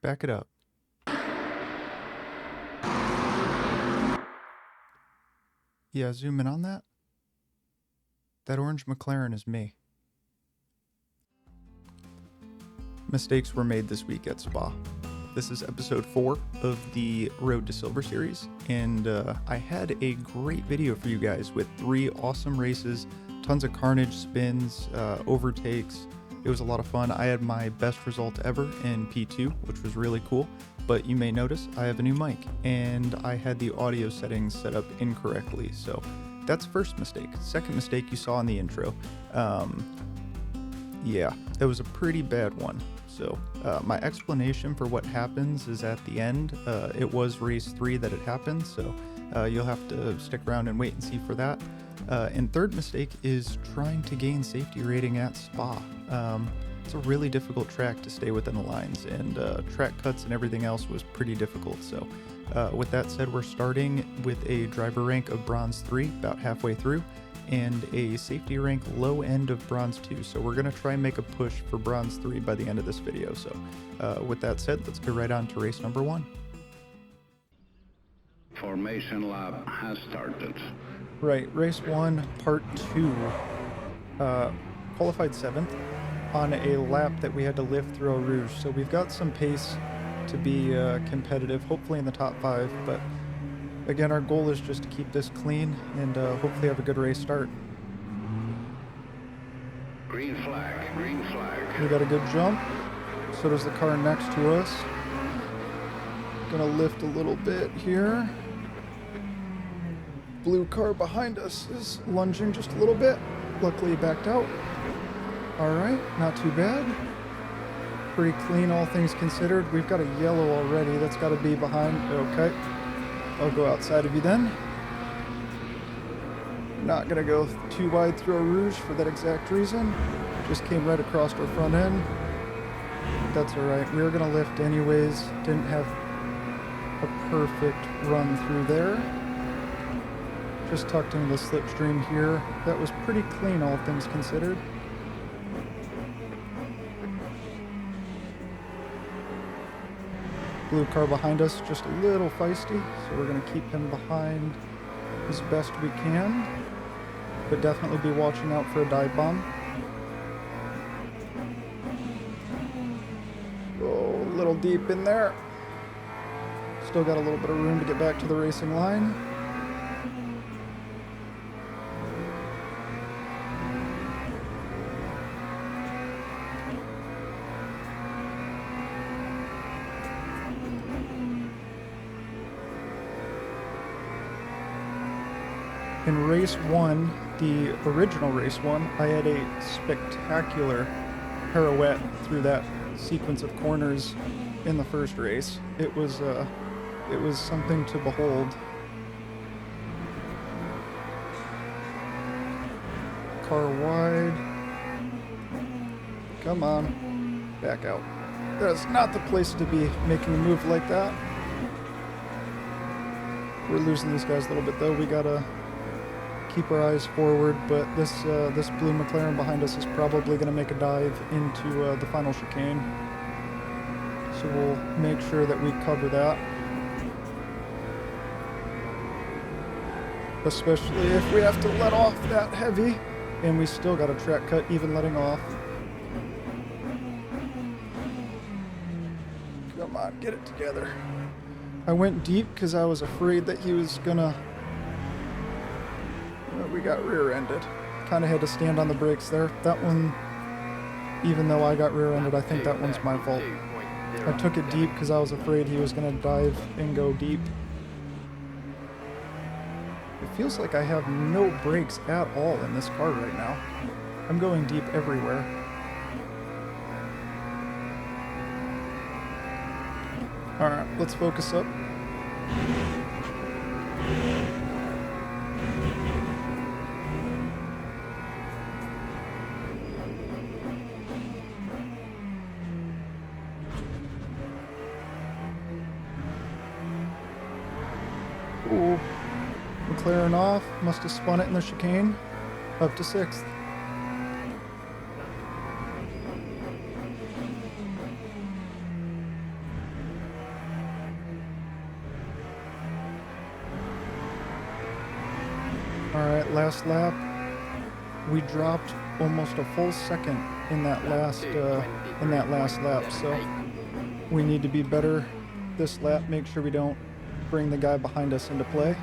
back it up. Yeah, zoom in on that. That orange McLaren is me. Mistakes were made this week at Spa. This is episode 4 of the Road to Silver series, and I had a great video for you guys with 3 awesome races, tons of carnage, spins, overtakes. It was a lot of fun. I had my best result ever in P2, which was really cool, but you may notice I have a new mic, and I had the audio settings set up incorrectly, so that's first mistake. Second mistake you saw in the intro. Yeah, it was a pretty bad one. So my explanation for what happens is at the end. It was race 3 that it happened, so you'll have to stick around and wait and see for that. And third mistake is trying to gain safety rating at Spa. It's a really difficult track to stay within the lines, and track cuts and everything else was pretty difficult. So with that said, we're starting with a driver rank of Bronze 3, about halfway through, and a safety rank low end of Bronze 2. So we're going to try and make a push for Bronze 3 by the end of this video. So with that said, let's go right on to race number 1. Formation lap has started. Right, race 1, part 2. Qualified 7th on a lap that we had to lift through Eau Rouge. So we've got some pace to be competitive, hopefully in the top 5, but again, our goal is just to keep this clean and hopefully have a good race start. Green flag, green flag. We got a good jump. So does the car next to us. Gonna lift a little bit here. Blue car behind us is lunging just a little bit. Luckily he backed out. Alright, not too bad. Pretty clean, all things considered. We've got a yellow already. That's got to be behind. Okay. I'll go outside of you then. Not going to go too wide through Eau Rouge for that exact reason. Just came right across our front end. That's alright. We were going to lift anyways. Didn't have a perfect run through there. Just tucked into the slipstream here. That was pretty clean, all things considered. Blue car behind us, just a little feisty, so we're going to keep him behind as best we can, but definitely be watching out for a dive bomb. Oh, a little deep in there. Still got a little bit of room to get back to the racing line. In race 1, the original race 1, I had a spectacular pirouette through that sequence of corners in the first race. It was something to behold. Car wide. Come on, back out. That's not the place to be making a move like that. We're losing these guys a little bit though. We gotta keep our eyes forward, but this blue McLaren behind us is probably going to make a dive into the final chicane. So we'll make sure that we cover that. Especially if we have to let off that heavy, and we still got a track cut even letting off. Come on, get it together. I went deep because I was afraid that he was gonna... We got rear-ended. Kind of had to stand on the brakes there. That one, even though I got rear-ended, I think that one's my fault. I took it deep because I was afraid he was going to dive and go deep. It feels like I have no brakes at all in this car right now. I'm going deep everywhere. Alright, let's focus up. Ooh, McLaren off, must have spun it in the chicane, up to 6th. last lap. We dropped almost a full second in that last lap, so we need to be better this lap. Make sure we don't bring the guy behind us into play.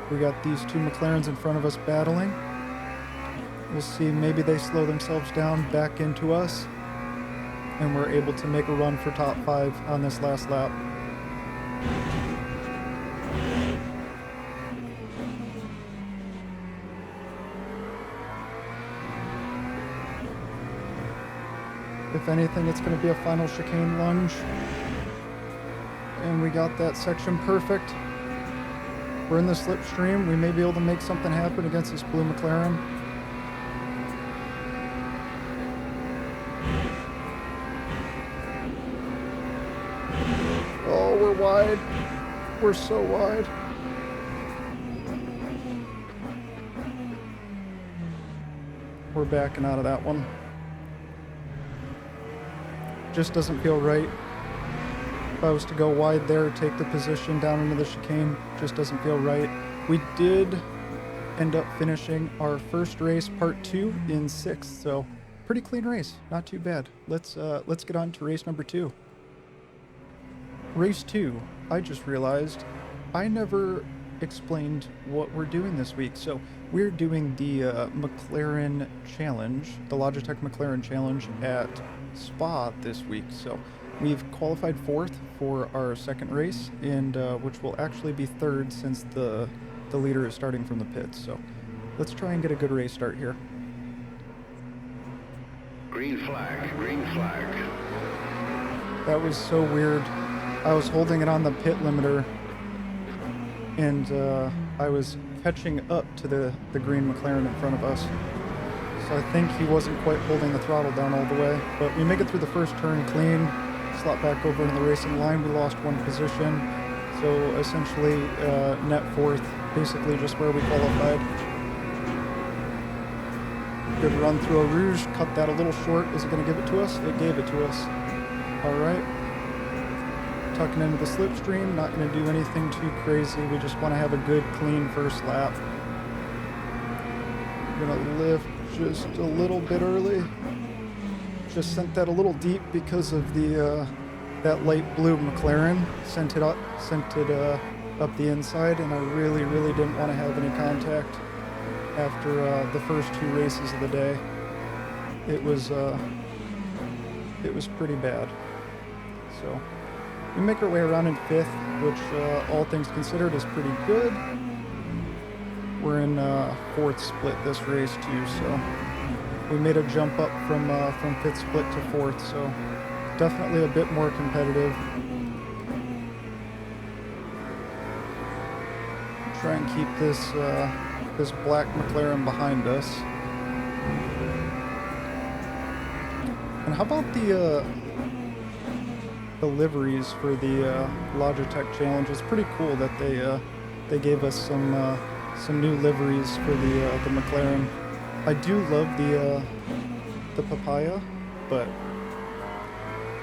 We got these two McLarens in front of us battling. We'll see, maybe they slow themselves down back into us, and we're able to make a run for top 5 on this last lap. If anything, it's going to be a final chicane lunge. And we got that section perfect. We're in the slipstream. We may be able to make something happen against this blue McLaren. Oh, we're wide. We're so wide. We're backing out of that one. Just doesn't feel right. If I was to go wide there, take the position down into the chicane, just doesn't feel right. We did end up finishing our first race, part 2, in 6th, so pretty clean race, not too bad. Let's get on to race number 2. Race 2, I just realized I never explained what we're doing this week. So we're doing the McLaren Challenge, the Logitech McLaren Challenge at Spa this week. So we've qualified 4th for our second race, and which will actually be 3rd since the leader is starting from the pits. So let's try and get a good race start here. Green flag, green flag. That was so weird. I was holding it on the pit limiter, and I was catching up to the green McLaren in front of us. So I think he wasn't quite holding the throttle down all the way. But we make it through the first turn clean, slot back over into the racing line. We lost 1 position, so essentially net 4th, basically just where we qualified. Good run through a Rouge, cut that a little short. Is it going to give it to us? It gave it to us. All right. Tucking into the slipstream, not going to do anything too crazy. We just want to have a good, clean first lap. I'm going to lift just a little bit early. Just sent that a little deep because of the that light blue McLaren. Sent it up the inside, and I really didn't want to have any contact after the first 2 races of the day. It was pretty bad. So we make our way around in 5th, which all things considered is pretty good. We're in 4th split this race too, so we made a jump up from 5th split to 4th, so definitely a bit more competitive. Try and keep this black McLaren behind us. And how about the liveries for the Logitech Challenge? It's pretty cool that they gave us some new liveries for the McLaren. I do love the papaya, but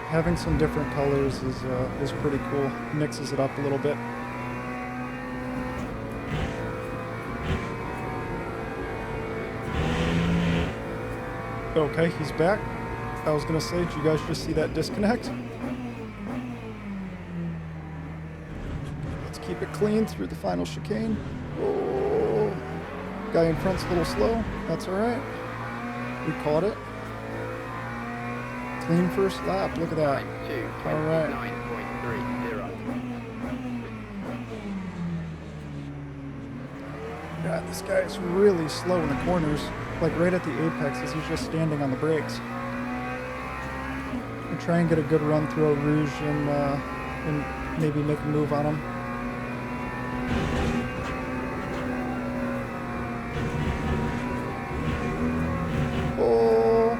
having some different colors is pretty cool. Mixes it up a little bit. Okay, he's back. I was gonna say, did you guys just see that disconnect? Let's keep it clean through the final chicane. Oh, guy in front's a little slow. That's all right. We caught it. Clean first lap. Look at that. All right. God, this guy is really slow in the corners. Like right at the apex as he's just standing on the brakes. We'll try and get a good run through a Rouge and maybe make a move on him. Oh,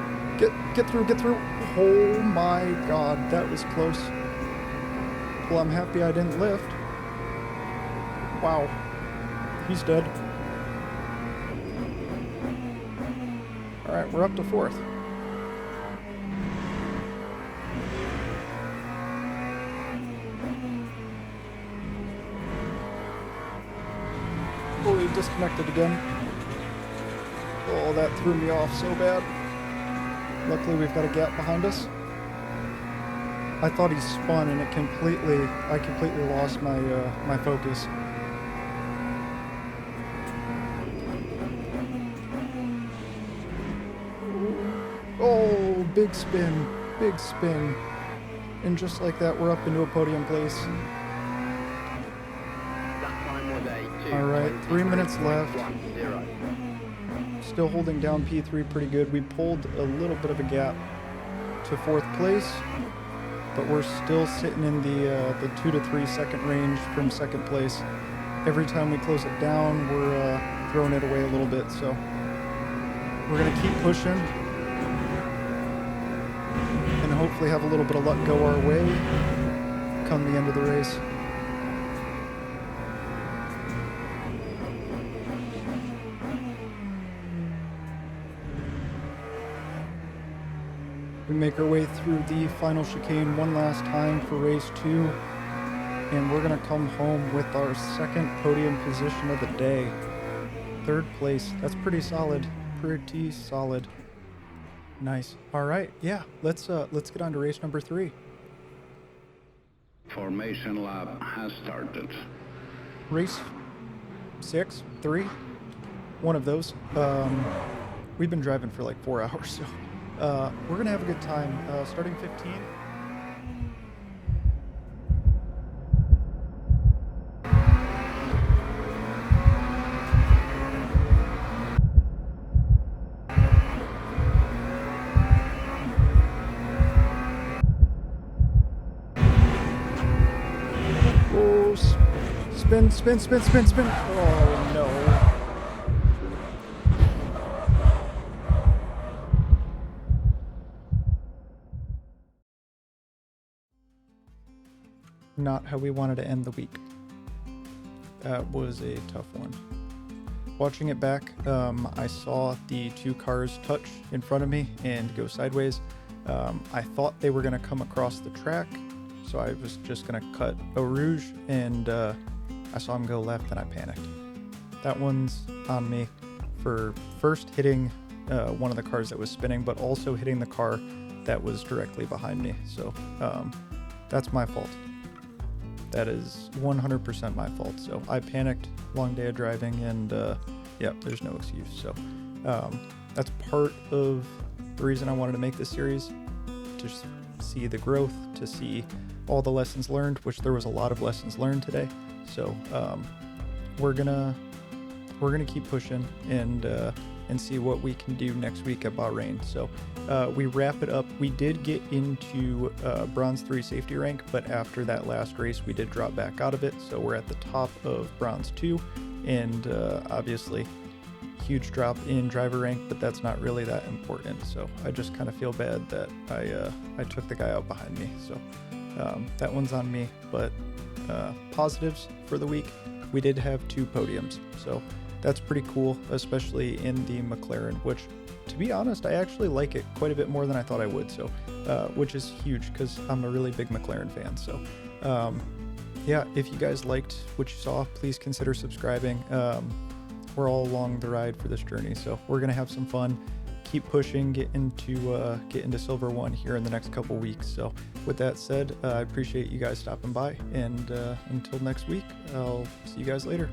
get through. Oh my God, that was close. Well, I'm happy I didn't lift. Wow, he's dead. All right, we're up to 4th. Oh, he disconnected again. Oh, that threw me off so bad. Luckily, we've got a gap behind us. I thought he spun, and I completely lost my my focus. Oh, big spin, and just like that, we're up into a podium place. All right, 3 minutes left. Still holding down P3 pretty good. We pulled a little bit of a gap to 4th place, but we're still sitting in the 2 to 3 second range from 2nd place. Every time we close it down, we're throwing it away a little bit. So we're gonna keep pushing and hopefully have a little bit of luck go our way come the end of the race. We make our way through the final chicane one last time for race 2, and we're going to come home with our 2nd podium position of the day. 3rd place. That's pretty solid. Nice. All right. Yeah, let's get on to race number 3. Formation lap has started. Race 6, 3, one of those. We've been driving for like 4 hours, so we're gonna have a good time. Starting 15. Oh, spin. Oh no. Not how we wanted to end the week. That was a tough one. Watching it back, I saw the 2 cars touch in front of me and go sideways. I thought they were going to come across the track, so I was just going to cut Eau Rouge, and I saw him go left and I panicked. That one's on me for first hitting one of the cars that was spinning, but also hitting the car that was directly behind me. So that's my fault. That is 100% my fault. So I panicked, long day of driving, and yeah, there's no excuse. So that's part of the reason I wanted to make this series, to see the growth, to see all the lessons learned, which there was a lot of lessons learned today. So we're gonna keep pushing and see what we can do next week at Bahrain. So we wrap it up. We did get into Bronze 3 safety rank, but after that last race, we did drop back out of it. So we're at the top of Bronze 2, and obviously huge drop in driver rank, but that's not really that important. So I just kind of feel bad that I took the guy out behind me. So that one's on me, but positives for the week, we did have 2 podiums. So that's pretty cool, especially in the McLaren, which, to be honest, I actually like it quite a bit more than I thought I would. So, which is huge because I'm a really big McLaren fan. So, yeah, if you guys liked what you saw, please consider subscribing. We're all along the ride for this journey, so we're gonna have some fun. Keep pushing, get into Silver 1 here in the next couple weeks. So, with that said, I appreciate you guys stopping by, and until next week, I'll see you guys later.